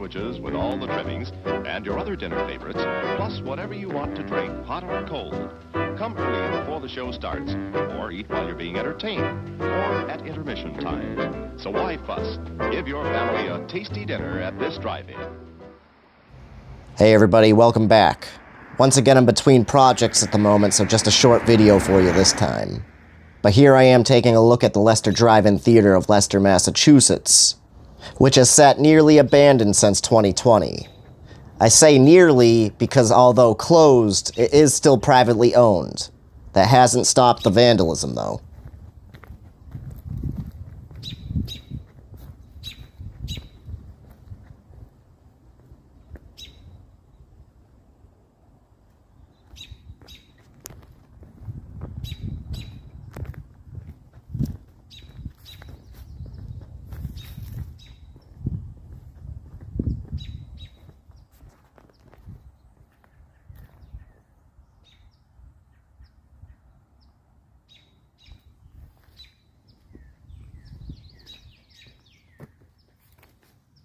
sandwiches with all the trimmings, and your other dinner favorites, plus whatever you want to drink, hot or cold. Come early before the show starts, or eat while you're being entertained, or at intermission time. So why fuss? Give your family a tasty dinner at this drive-in. Hey everybody, welcome back. Once again, I'm between projects at the moment, so just a short video for you this time. But here I am taking a look at the Leicester Drive-In Theater of Leicester, Massachusetts, which has sat nearly abandoned since 2020. I say nearly because although closed, it is still privately owned. That hasn't stopped the vandalism, though.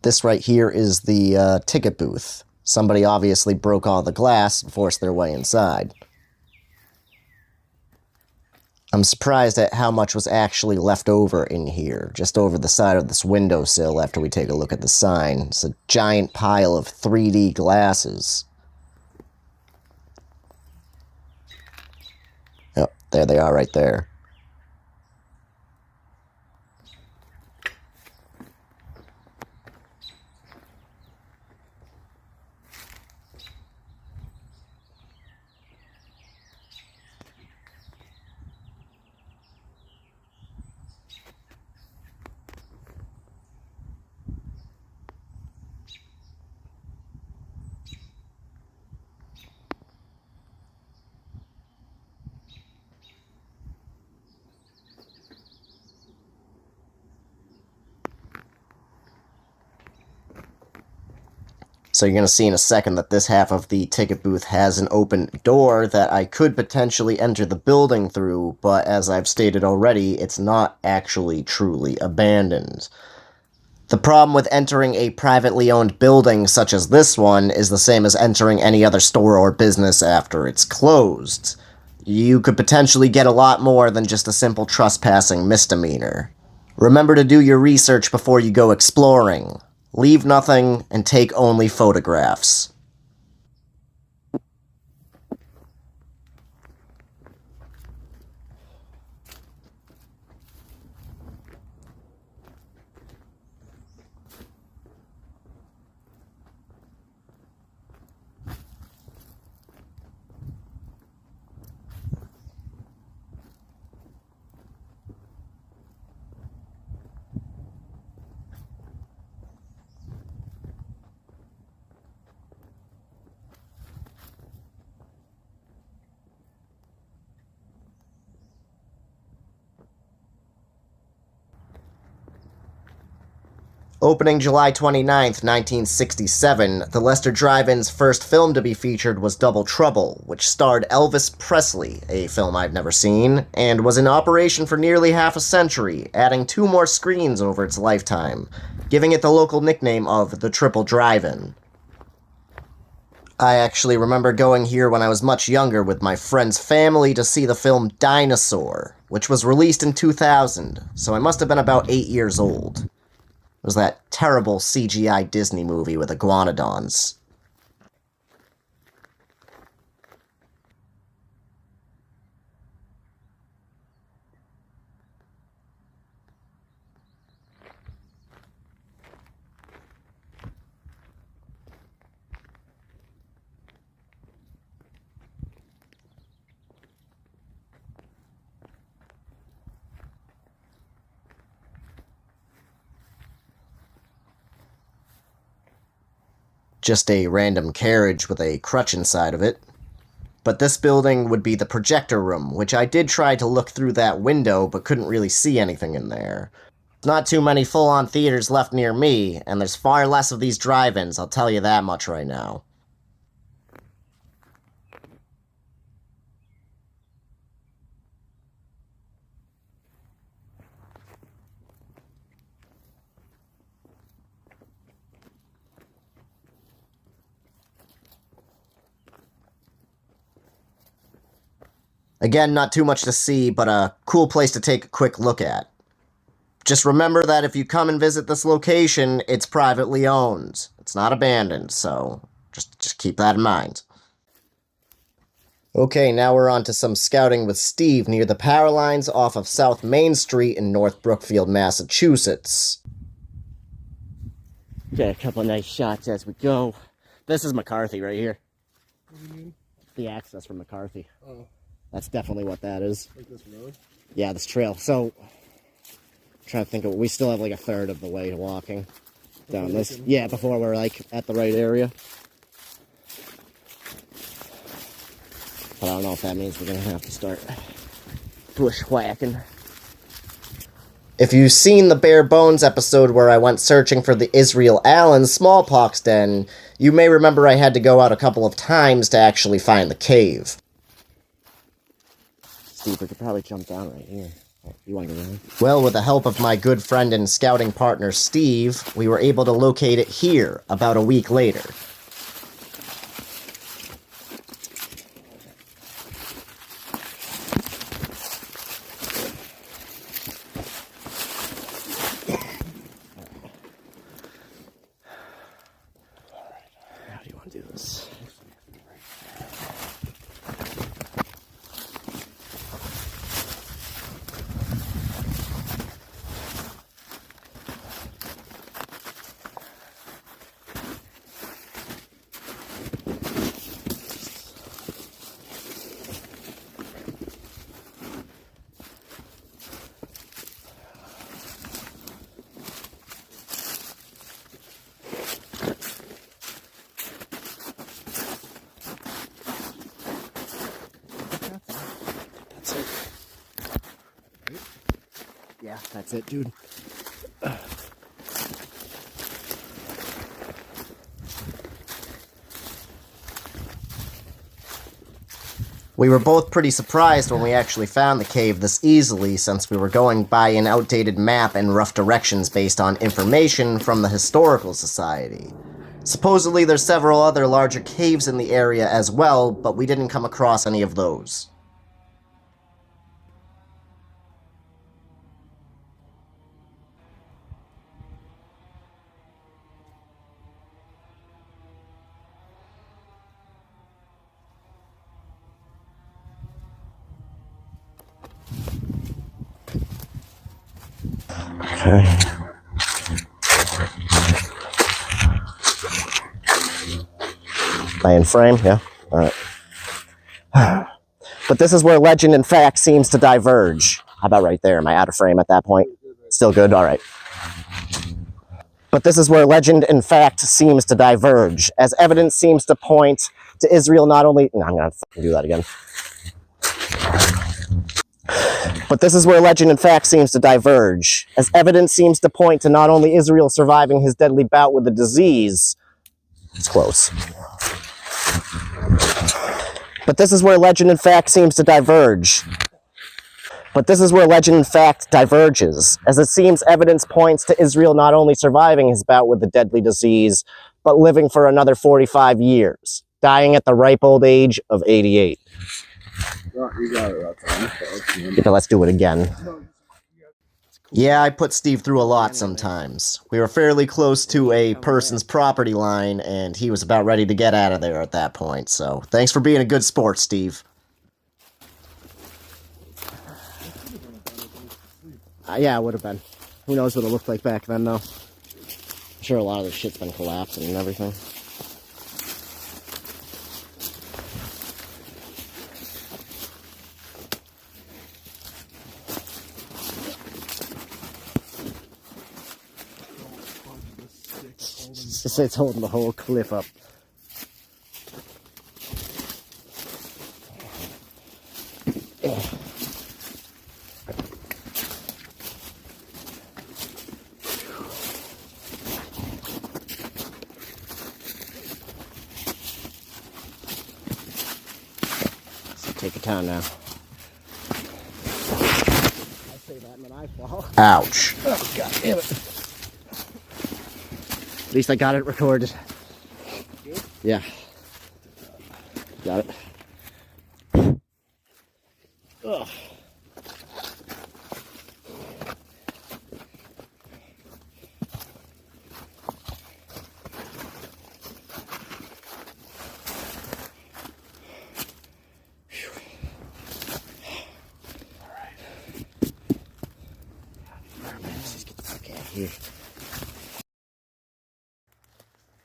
This right here is the ticket booth. Somebody obviously broke all the glass and forced their way inside. I'm surprised at how much was actually left over in here, just over the side of this windowsill after we take a look at the sign. It's a giant pile of 3D glasses. Oh, there they are right there. So you're going to see in a second that this half of the ticket booth has an open door that I could potentially enter the building through, but as I've stated already, it's not actually truly abandoned. The problem with entering a privately owned building such as this one is the same as entering any other store or business after it's closed. You could potentially get a lot more than just a simple trespassing misdemeanor. Remember to do your research before you go exploring. Leave nothing, and take only photographs. Opening July 29th, 1967, the Leicester Drive-In's first film to be featured was Double Trouble, which starred Elvis Presley, a film I've never seen, and was in operation for nearly half a century, adding 2 more screens over its lifetime, giving it the local nickname of the Triple Drive-In. I actually remember going here when I was much younger with my friend's family to see the film Dinosaur, which was released in 2000, so I must have been about 8 years old. It was that terrible CGI Disney movie with iguanodons. Just a random carriage with a crutch inside of it. But this building would be the projector room, which I did try to look through that window, but couldn't really see anything in there. Not too many full-on theaters left near me, and there's far less of these drive-ins, I'll tell you that much right now. Again, not too much to see, but a cool place to take a quick look at. Just remember that if you come and visit this location, it's privately owned. It's not abandoned, so just keep that in mind. Okay, now we're on to some scouting with Steve near the power lines off of South Main Street in North Brookfield, Massachusetts. Got a couple of nice shots as we go. This is McCarthy right here. What do you mean? The access from McCarthy. Oh. That's definitely what that is. Like this road? Yeah, this trail. So, I'm trying to think of, we still have like a third of the way walking down this. Yeah, before we're like at the right area. But I don't know if that means we're gonna have to start bushwhacking. If you've seen the Bare Bones episode where I went searching for the Israel Allen smallpox den, you may remember I had to go out a couple of times to actually find the cave. Steve, we could probably jump down right here. You want to go down? Well, with the help of my good friend and scouting partner Steve, we were able to locate it here about a week later. How do you want to do this? Yeah, that's it, dude. We were both pretty surprised when we actually found the cave this easily, since we were going by an outdated map and rough directions based on information from the Historical Society. Supposedly there's several other larger caves in the area as well, but we didn't come across any of those. Okay. Am I in frame? Yeah? Alright. But this is where legend and fact seems to diverge. How about right there? Am I out of frame at that point? Still good? Alright. But this is where legend and fact seems to diverge, as evidence seems to point to Israel not only... No, I'm gonna do that again. But this is where legend and fact seems to diverge, as evidence seems to point to not only Israel surviving his deadly bout with the disease... It's close. But this is where legend and fact seems to diverge. But this is where legend and fact diverges, as it seems evidence points to Israel not only surviving his bout with the deadly disease, but living for another 45 years, dying at the ripe old age of 88. You got it, that's Yeah, but let's do it again. Yeah, I put Steve through a lot sometimes. We were fairly close to a person's property line, and he was about ready to get out of there at that point, so thanks for being a good sport, Steve. Yeah, it would have been. Who knows what it looked like back then, though. I'm sure a lot of the shit's been collapsing and everything. It's holding the whole cliff up. So take your time now. I say that and then I fall. Ouch. Oh, God damn it. At least I got it recorded. Yeah. Got it. Ugh.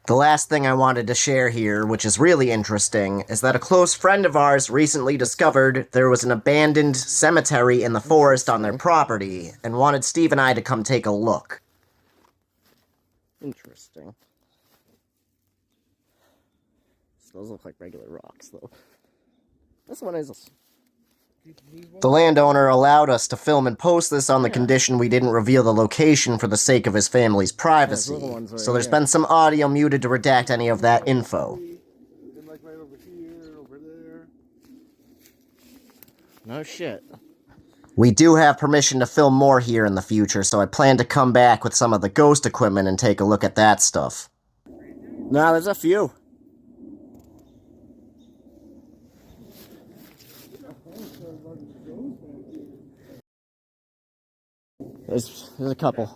The last thing I wanted to share here, which is really interesting, is that a close friend of ours recently discovered there was an abandoned cemetery in the forest on their property, and wanted Steve and I to come take a look. Interesting. Those look like regular rocks, though. This one is... The landowner allowed us to film and post this on the condition we didn't reveal the location for the sake of his family's privacy. So there's been some audio muted to redact any of that info. Like right over here, over there. No shit. We do have permission to film more here in the future, so I plan to come back with some of the ghost equipment and take a look at that stuff. No, there's a few. There's a couple.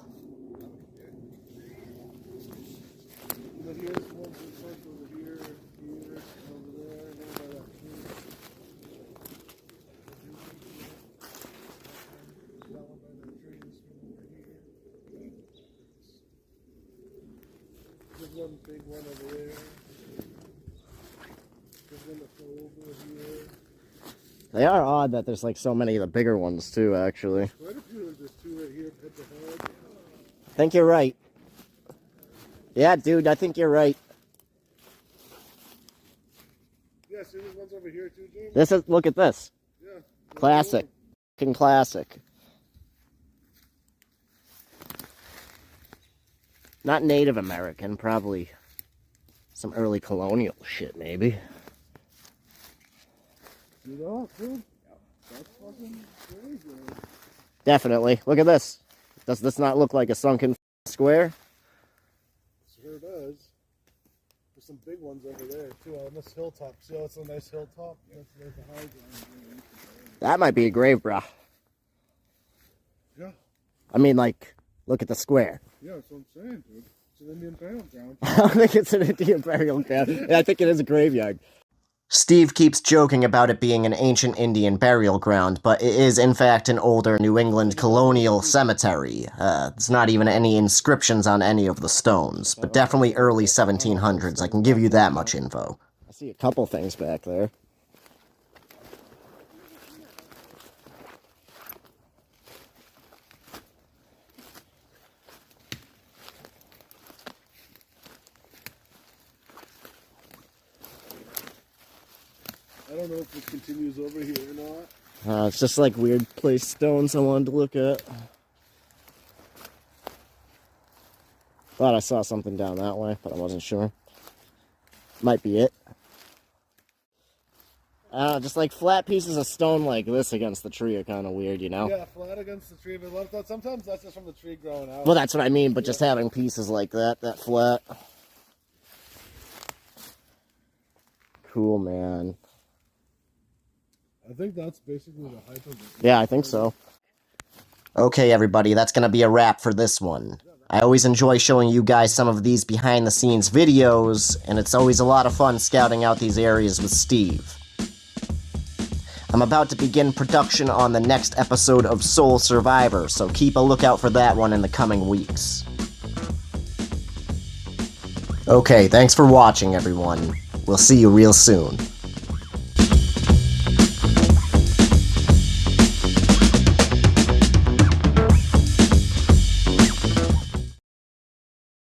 But here's one that's over here, here, over there, and over by that tree. That one by that tree, this one over here. There's one big one over there. There's one that's over here. They are odd that there's like so many of the bigger ones too, actually. Quite a few of there's two right here at the head. I think you're right. Yeah, dude, I think you're right. Yeah, see there's ones over here too, James? This is, look at this. Yeah. Classic. Fucking classic. Not Native American, probably some early colonial shit, maybe. See that, too? That's fucking crazy. Definitely. Look at this. Does this not look like a sunken square? Sure does. There's some big ones over there too on this hilltop. See how it's a nice hilltop? There's the high ground. That might be a grave, brah. Yeah. I mean, like, look at the square. Yeah, that's what I'm saying, dude. It's an Indian burial ground. I don't think it's an Indian burial ground. I think it is a graveyard. Steve keeps joking about it being an ancient Indian burial ground, but it is in fact an older New England colonial cemetery. There's not even any inscriptions on any of the stones, but definitely early 1700s, I can give you that much info. I see a couple things back there. I don't know if it continues over here or not. It's just like weird placed stones I wanted to look at. Thought I saw something down that way, but I wasn't sure. Might be it. Just like flat pieces of stone like this against the tree are kind of weird, you know? Yeah, flat against the tree, but a lot of times, sometimes that's just from the tree growing out. Well, that's what I mean, but just having pieces like that flat. Cool, man. I think that's basically the height of it. Yeah, I think so. Okay, everybody, that's gonna be a wrap for this one. I always enjoy showing you guys some of these behind-the-scenes videos, and it's always a lot of fun scouting out these areas with Steve. I'm about to begin production on the next episode of Soul Survivor, so keep a lookout for that one in the coming weeks. Okay, thanks for watching, everyone. We'll see you real soon.